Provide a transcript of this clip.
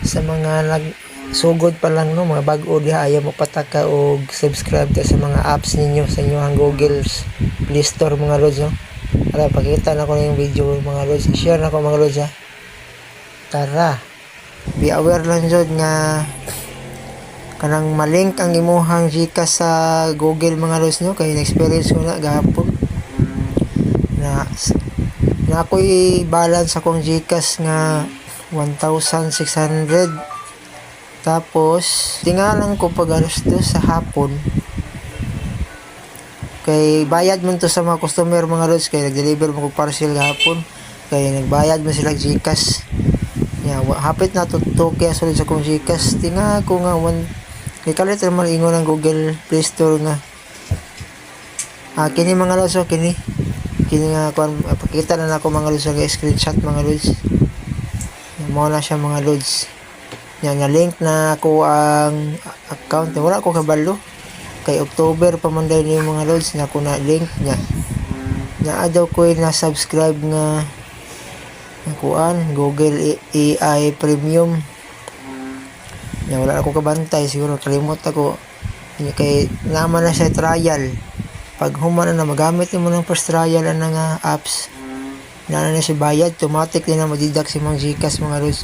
Sa mga sugod pa lang no, mga bag-o diha ayaw mo pataka og subscribe ta sa mga apps ninyo sa inyong Google Play Store mga lods no. Para pakita na ko yung video mga lods, share na ko mga lods ha. Tara, be aware lang jud nga kanang malink ang imuhang Gcash sa Google mga lods no, kay na-experience ko na gahapon na ako'y balance akong Gcash nga 1,600. Tapos tingalan ko pag alas 2 sa hapon kay bayad man to sa mga customer mga lods, kay nag-deliver mo kog parcel gahapon, kay nagbayad man sila Gcash nya hapit na to 2K solid sa kong Gcash. Tinga ko nga kay kalit naman ingon ng Google Play Store nga kini mga lods kini nga pakita na nako mga lods nga screenshot mga lods mo na siya mga lods nga link na ako ang account, wala ko kabalo kay October pa man dahil yung mga loads na ko na link nya daw ko na subscribe nga kuan Google AI Premium nya wala ako kabantay, siguro kalimot ako kay naman na siya trial. Pag human na magamit mo ng first trial nga apps na siya bayad, automatic din na madidak si mga Gcash mga loads.